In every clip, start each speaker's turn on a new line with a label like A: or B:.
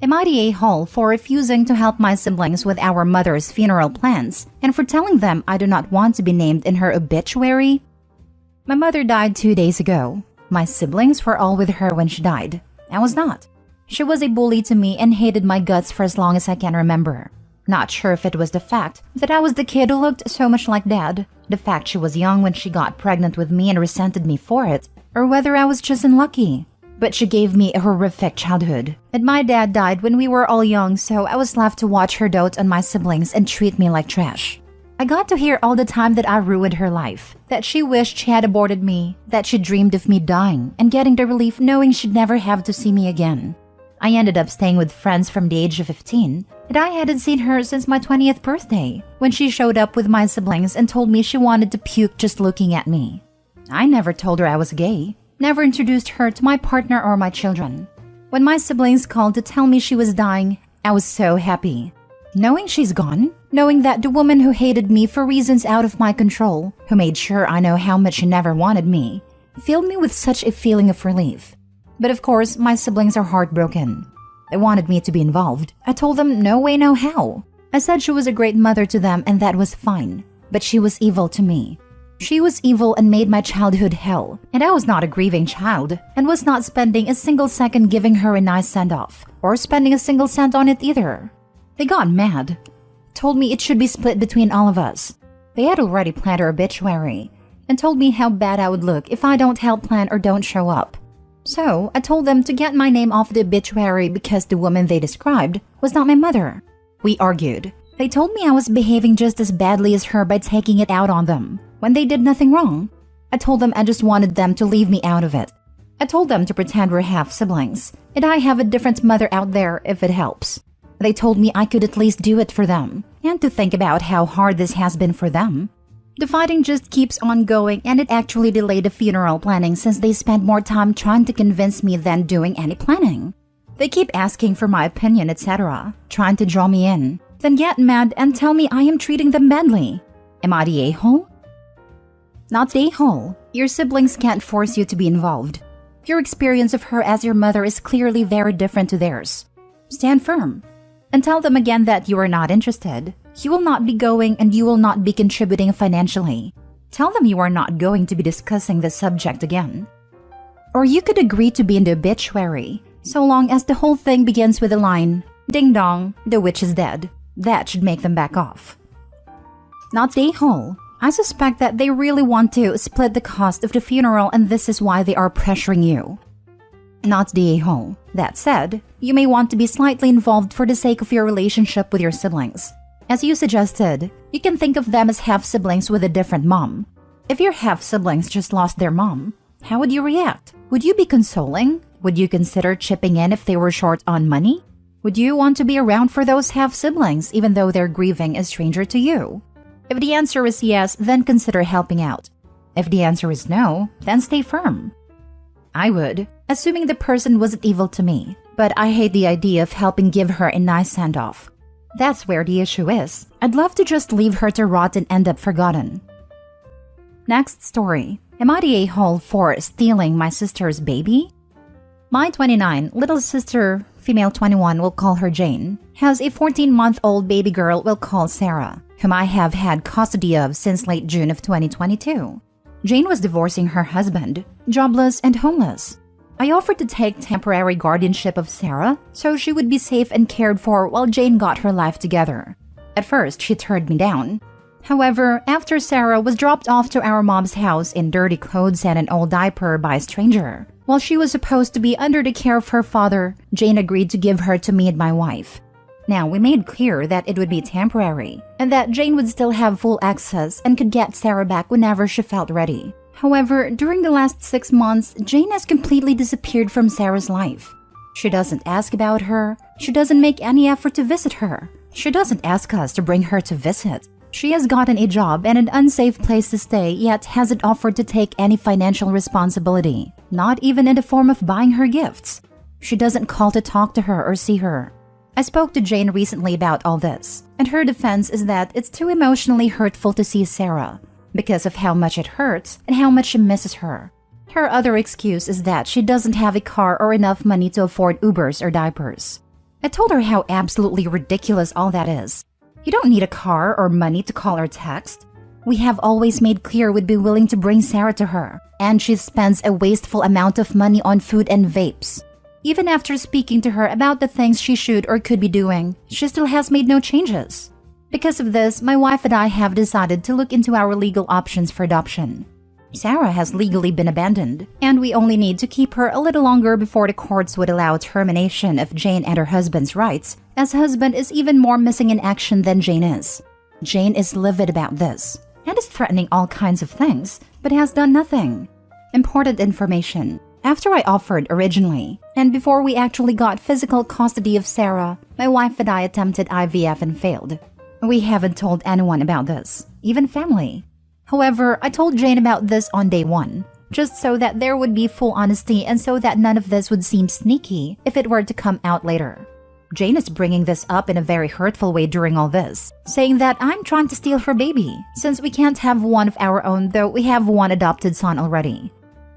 A: Am I the a-hole for refusing to help my siblings with our mother's funeral plans and for telling them I do not want to be named in her obituary? My mother died 2 days ago. My siblings were all with her when she died. I was not. She was a bully to me and hated my guts for as long as I can remember. Not sure if it was the fact that I was the kid who looked so much like Dad, the fact she was young when she got pregnant with me and resented me for it, or whether I was just unlucky. But she gave me a horrific childhood. And my dad died when we were all young, so I was left to watch her dote on my siblings and treat me like trash. I got to hear all the time that I ruined her life, that she wished she had aborted me, that she dreamed of me dying and getting the relief knowing she'd never have to see me again. I ended up staying with friends from the age of 15, and I hadn't seen her since my 20th birthday, when she showed up with my siblings and told me she wanted to puke just looking at me. I never told her I was gay, never introduced her to my partner or my children. When my siblings called to tell me she was dying, I was so happy. Knowing she's gone, knowing that the woman who hated me for reasons out of my control, who made sure I know how much she never wanted me, filled me with such a feeling of relief. But of course, my siblings are heartbroken. They wanted me to be involved. I told them no way, no how. I said she was a great mother to them and that was fine. But she was evil to me. She was evil and made my childhood hell. And I was not a grieving child and was not spending a single second giving her a nice send-off or spending a single cent on it either. They got mad. Told me it should be split between all of us. They had already planned her obituary and told me how bad I would look if I don't help plan or don't show up. So, I told them to get my name off the obituary because the woman they described was not my mother. We argued. They told me I was behaving just as badly as her by taking it out on them, when they did nothing wrong. I told them I just wanted them to leave me out of it. I told them to pretend we're half-siblings, and I have a different mother out there if it helps. They told me I could at least do it for them, and to think about how hard this has been for them. The fighting just keeps on going and it actually delayed the funeral planning since they spent more time trying to convince me than doing any planning. They keep asking for my opinion, etc., trying to draw me in, then get mad and tell me I am treating them badly. Am I the a-hole? Not the a-hole. Your siblings can't force you to be involved. Your experience of her as your mother is clearly very different to theirs. Stand firm. And tell them again that you are not interested. You will not be going and you will not be contributing financially. Tell them you are not going to be discussing this subject again. Or you could agree to be in the obituary, so long as the whole thing begins with the line, "Ding dong, the witch is dead." That should make them back off. Not the a-hole. I suspect that they really want to split the cost of the funeral and this is why they are pressuring you. Not the a-hole. That said, you may want to be slightly involved for the sake of your relationship with your siblings. As you suggested, you can think of them as half-siblings with a different mom. If your half-siblings just lost their mom, how would you react? Would you be consoling? Would you consider chipping in if they were short on money? Would you want to be around for those half-siblings even though they're grieving a stranger to you? If the answer is yes, then consider helping out. If the answer is no, then stay firm. I would, assuming the person wasn't evil to me, but I hate the idea of helping give her a nice send-off. That's where the issue is. I'd love to just leave her to rot and end up forgotten. Next story. Am I the a-hole for stealing my sister's baby? My 29 little sister, female 21, we'll call her Jane, has a 14-month-old baby girl we'll call Sarah, whom I have had custody of since late June of 2022. Jane was divorcing her husband, jobless and homeless. I offered to take temporary guardianship of Sarah so she would be safe and cared for while Jane got her life together. At first, she turned me down. However, after Sarah was dropped off to our mom's house in dirty clothes and an old diaper by a stranger, while she was supposed to be under the care of her father, Jane agreed to give her to me and my wife. Now, we made clear that it would be temporary, and that Jane would still have full access and could get Sarah back whenever she felt ready. However, during the last 6 months, Jane has completely disappeared from Sarah's life. She doesn't ask about her. She doesn't make any effort to visit her. She doesn't ask us to bring her to visit. She has gotten a job and an unsafe place to stay, yet hasn't offered to take any financial responsibility, not even in the form of buying her gifts. She doesn't call to talk to her or see her. I spoke to Jane recently about all this, and her defense is that it's too emotionally hurtful to see Sarah, because of how much it hurts and how much she misses her. Her other excuse is that she doesn't have a car or enough money to afford Ubers or diapers. I told her how absolutely ridiculous all that is. You don't need a car or money to call or text. We have always made clear we'd be willing to bring Sarah to her, and she spends a wasteful amount of money on food and vapes. Even after speaking to her about the things she should or could be doing, she still has made no changes. Because of this, my wife and I have decided to look into our legal options for adoption. Sarah has legally been abandoned, and we only need to keep her a little longer before the courts would allow termination of Jane and her husband's rights, as husband is even more missing in action than Jane is. Jane is livid about this, and is threatening all kinds of things, but has done nothing. Important information. After I offered originally, and before we actually got physical custody of Sarah, my wife and I attempted IVF and failed. We haven't told anyone about this, even family. However, I told Jane about this on day one, just so that there would be full honesty and so that none of this would seem sneaky if it were to come out later. Jane is bringing this up in a very hurtful way during all this, saying that I'm trying to steal her baby, since we can't have one of our own though we have one adopted son already.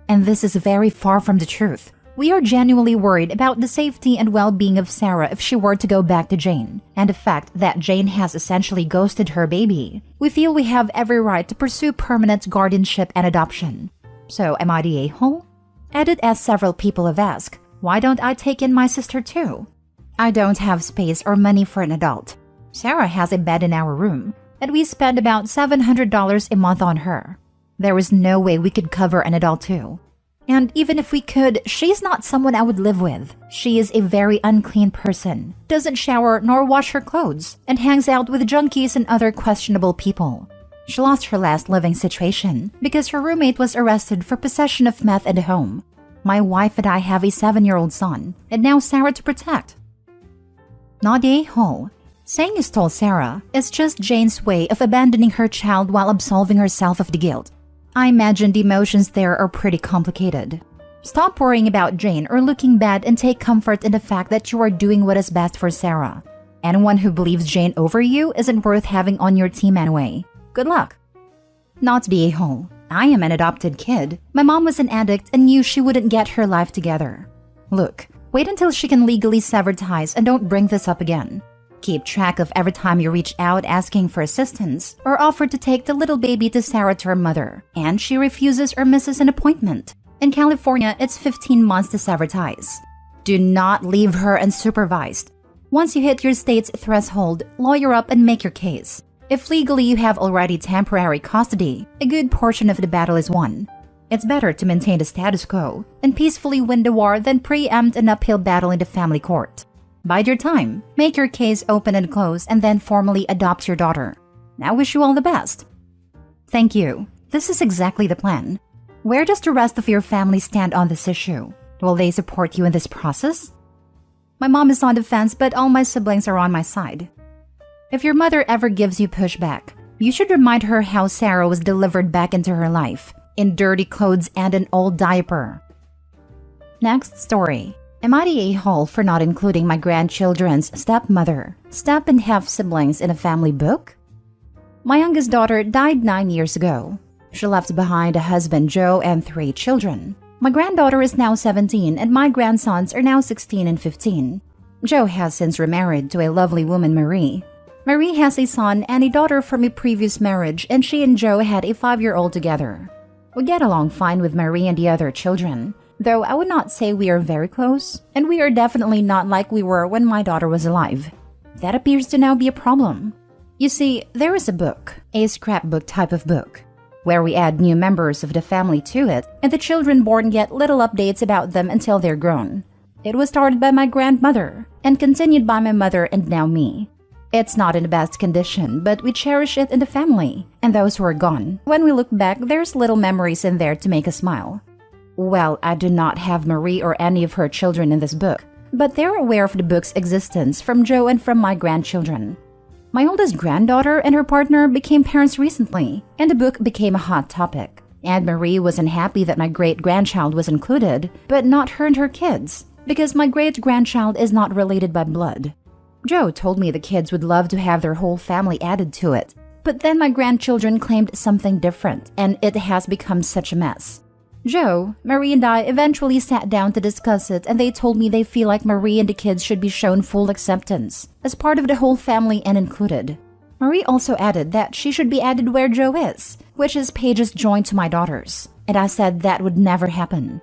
A: And this is very far from the truth. We are genuinely worried about the safety and well-being of Sarah if she were to go back to Jane, and the fact that Jane has essentially ghosted her baby. We feel we have every right to pursue permanent guardianship and adoption. So am I the a-hole? Edit, as several people have asked, why don't I take in my sister too? I don't have space or money for an adult. Sarah has a bed in our room, and we spend about $700 a month on her. There is no way we could cover an adult too. And even if we could, she's not someone I would live with. She is a very unclean person, doesn't shower nor wash her clothes, and hangs out with junkies and other questionable people. She lost her last living situation because her roommate was arrested for possession of meth at home. My wife and I have a 7-year-old son, and now Sarah to protect. Not the a-hole. Saying you stole Sarah is just Jane's way of abandoning her child while absolving herself of the guilt. I imagine the emotions there are pretty complicated. Stop worrying about Jane or looking bad and take comfort in the fact that you are doing what is best for Sarah. Anyone who believes Jane over you isn't worth having on your team anyway. Good luck. Not the a-hole. I am an adopted kid. My mom was an addict and knew she wouldn't get her life together. Look, wait until she can legally sever ties and don't bring this up again. Keep track of every time you reach out asking for assistance or offer to take the little baby to Sarah to her mother, and she refuses or misses an appointment. In California, it's 15 months to sever ties. Do not leave her unsupervised. Once you hit your state's threshold, lawyer up and make your case. If legally you have already temporary custody, a good portion of the battle is won. It's better to maintain the status quo and peacefully win the war than preempt an uphill battle in the family court. Bide your time, make your case open and close, and then formally adopt your daughter. I wish you all the best. Thank you. This is exactly the plan. Where does the rest of your family stand on this issue? Will they support you in this process? My mom is on the fence, but all my siblings are on my side. If your mother ever gives you pushback, you should remind her how Sarah was delivered back into her life, in dirty clothes and an old diaper. Next story. Am I the a-hole for not including my grandchildren's stepmother, step and half siblings in a family book? My youngest daughter died 9 years ago. She left behind a husband, Joe, and 3 children. My granddaughter is now 17 and my grandsons are now 16 and 15. Joe has since remarried to a lovely woman, Marie. Marie has a son and a daughter from a previous marriage, and she and Joe had a 5-year-old together. We get along fine with Marie and the other children, though I would not say we are very close, and we are definitely not like we were when my daughter was alive. That appears to now be a problem. You see, there is a book, a scrapbook type of book, where we add new members of the family to it, and the children born get little updates about them until they're grown. It was started by my grandmother, and continued by my mother and now me. It's not in the best condition, but we cherish it in the family, and those who are gone. When we look back, there's little memories in there to make us smile. Well, I do not have Marie or any of her children in this book, but they're aware of the book's existence from Joe and from my grandchildren. My oldest granddaughter and her partner became parents recently, and the book became a hot topic. And Marie was unhappy that my great-grandchild was included, but not her and her kids, because my great-grandchild is not related by blood. Joe told me the kids would love to have their whole family added to it, but then my grandchildren claimed something different, and it has become such a mess. Joe, Marie and I eventually sat down to discuss it, and they told me they feel like Marie and the kids should be shown full acceptance as part of the whole family and included. Marie also added that she should be added where Joe is, which is pages joined to my daughters, and I said that would never happen.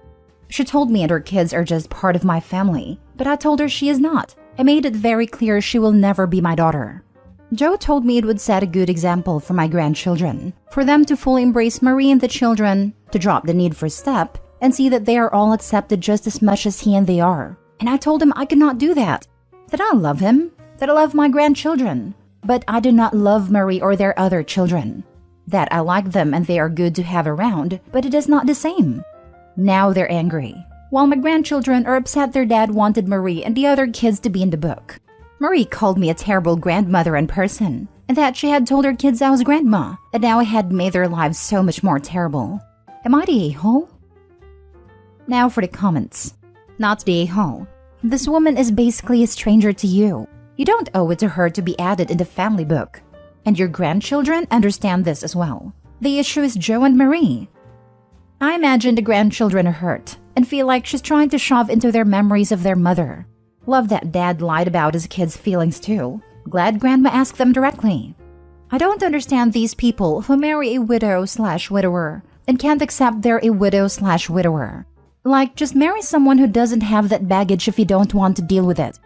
A: She told me and her kids are just part of my family, but I told her she is not. I made it very clear she will never be my daughter. Joe told me it would set a good example for my grandchildren, for them to fully embrace Marie and the children, to drop the need for step, and see that they are all accepted just as much as he and they are. And I told him I could not do that. That I love him, that I love my grandchildren, but I do not love Marie or their other children. That I like them and they are good to have around, but it is not the same. Now they're angry, while my grandchildren are upset their dad wanted Marie and the other kids to be in the book. Marie called me a terrible grandmother in person, and that she had told her kids I was grandma, and now I had made their lives so much more terrible. Am I the a-hole? Now for the comments. Not the a-hole. This woman is basically a stranger to you. You don't owe it to her to be added in the family book. And your grandchildren understand this as well. The issue is Joe and Marie. I imagine the grandchildren are hurt and feel like she's trying to shove into their memories of their mother. Love that dad lied about his kids' feelings too. Glad grandma asked them directly. I don't understand these people who marry a widow/widower and can't accept they're a widow/widower. Like, just marry someone who doesn't have that baggage if you don't want to deal with it.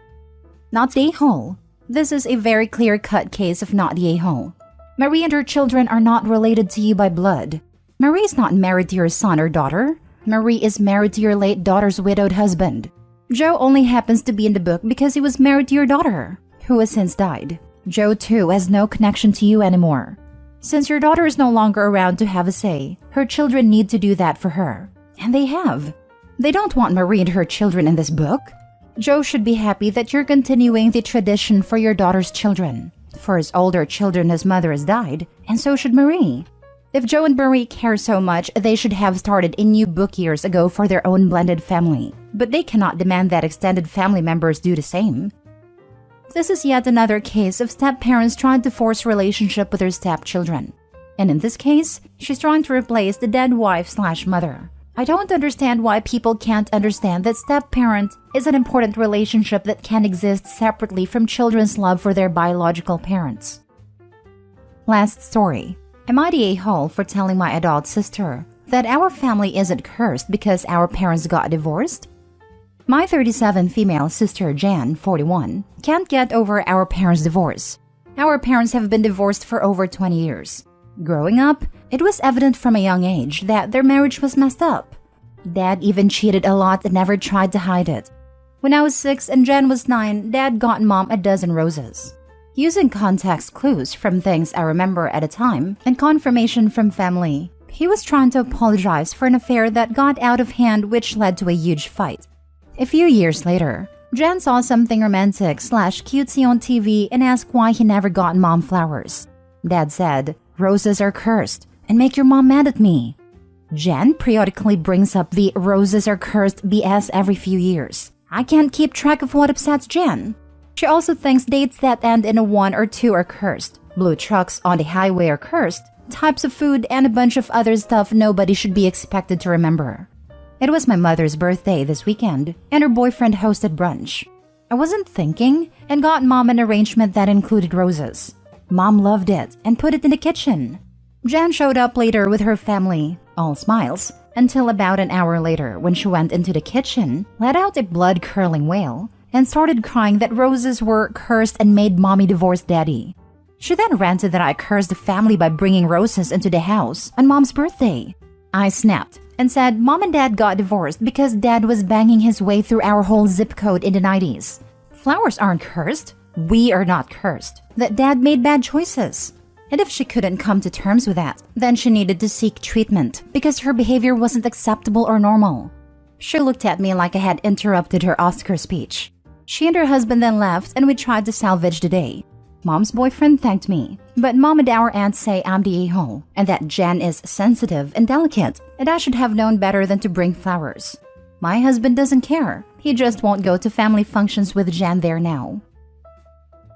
A: Not the a-hole. This is a very clear-cut case of not the a-hole. Marie and her children are not related to you by blood. Marie is not married to your son or daughter. Marie is married to your late daughter's widowed husband. Joe only happens to be in the book because he was married to your daughter, who has since died. Joe, too, has no connection to you anymore. Since your daughter is no longer around to have a say, her children need to do that for her. And they have. They don't want Marie and her children in this book. Joe should be happy that you're continuing the tradition for your daughter's children. For his older children, his mother has died, and so should Marie. If Joe and Marie care so much, they should have started a new book years ago for their own blended family. But they cannot demand that extended family members do the same. This is yet another case of step-parents trying to force relationship with their stepchildren. And in this case, she's trying to replace the dead wife/mother. I don't understand why people can't understand that step-parent is an important relationship that can exist separately from children's love for their biological parents. Last story. Am I the a-hole for telling my adult sister that our family isn't cursed because our parents got divorced? My 37 female sister Jan, 41, can't get over our parents' divorce. Our parents have been divorced for over 20 years. Growing up, it was evident from a young age that their marriage was messed up. Dad even cheated a lot and never tried to hide it. When I was 6 and Jan was 9, Dad got Mom a dozen roses. Using context clues from things I remember at a time and confirmation from family, he was trying to apologize for an affair that got out of hand, which led to a huge fight. A few years later, Jan saw something romantic/cutesy on TV and asked why he never got Mom flowers. Dad said, "Roses are cursed and make your mom mad at me." Jan periodically brings up the "roses are cursed" BS every few years. I can't keep track of what upsets Jan. She also thinks dates that end in a 1 or 2 are cursed, blue trucks on the highway are cursed, types of food, and a bunch of other stuff nobody should be expected to remember. It was my mother's birthday this weekend, and her boyfriend hosted brunch. I wasn't thinking and got Mom an arrangement that included roses. Mom loved it and put it in the kitchen. Jan showed up later with her family, all smiles, until about an hour later when she went into the kitchen, let out a blood-curdling wail, and started crying that roses were cursed and made Mommy divorce Daddy. She then ranted that I cursed the family by bringing roses into the house on Mom's birthday. I snapped and said Mom and Dad got divorced because Dad was banging his way through our whole zip code in the 90s. Flowers aren't cursed. We are not cursed. That Dad made bad choices. And if she couldn't come to terms with that, then she needed to seek treatment because her behavior wasn't acceptable or normal. She looked at me like I had interrupted her Oscar speech. She and her husband then left and we tried to salvage the day. Mom's boyfriend thanked me, but Mom and our aunt say I'm the a-hole and that Jan is sensitive and delicate and I should have known better than to bring flowers. My husband doesn't care. He just won't go to family functions with Jan there now.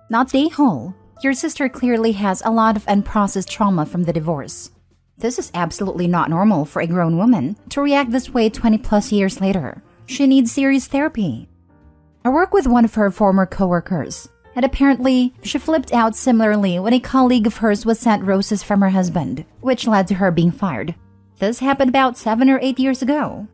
A: Not the a-hole. Your sister clearly has a lot of unprocessed trauma from the divorce. This is absolutely not normal for a grown woman to react this way 20 plus years later. She needs serious therapy. I work with one of her former coworkers, and apparently she flipped out similarly when a colleague of hers was sent roses from her husband, which led to her being fired. This happened about 7 or 8 years ago.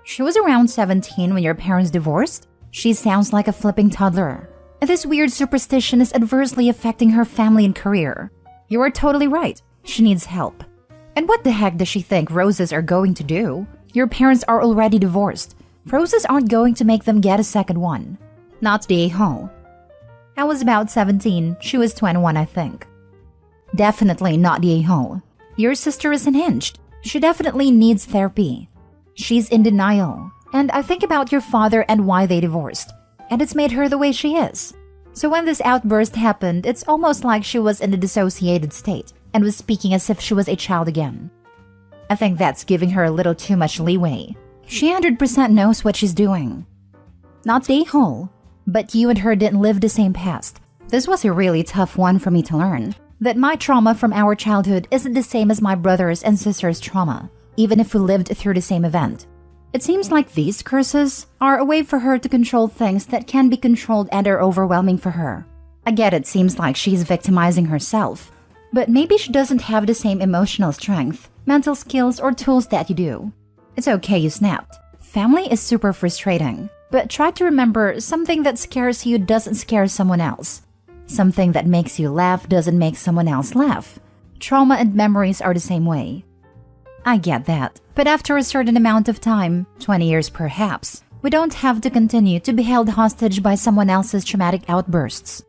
A: She was around 17 when your parents divorced. She sounds like a flipping toddler. This weird superstition is adversely affecting her family and career. You are totally right. She needs help. And what the heck does she think roses are going to do? Your parents are already divorced. Roses aren't going to make them get a second one. Not the a-hole. I was about 17. She was 21, I think. Definitely not the a-hole. Your sister is unhinged. She definitely needs therapy. She's in denial. And I think about your father and why they divorced. And it's made her the way she is. So when this outburst happened, it's almost like she was in a dissociated state and was speaking as if she was a child again. I think that's giving her a little too much leeway. She 100% knows what she's doing. Not the a-hole, but you and her didn't live the same past. This was a really tough one for me to learn, that my trauma from our childhood isn't the same as my brother's and sister's trauma, even if we lived through the same event. It seems like these curses are a way for her to control things that can be controlled and are overwhelming for her. I get it seems like she's victimizing herself, but maybe she doesn't have the same emotional strength, mental skills, or tools that you do. It's okay you snapped. Family is super frustrating, but try to remember something that scares you doesn't scare someone else. Something that makes you laugh doesn't make someone else laugh. Trauma and memories are the same way. I get that, but after a certain amount of time, 20 years perhaps, we don't have to continue to be held hostage by someone else's traumatic outbursts.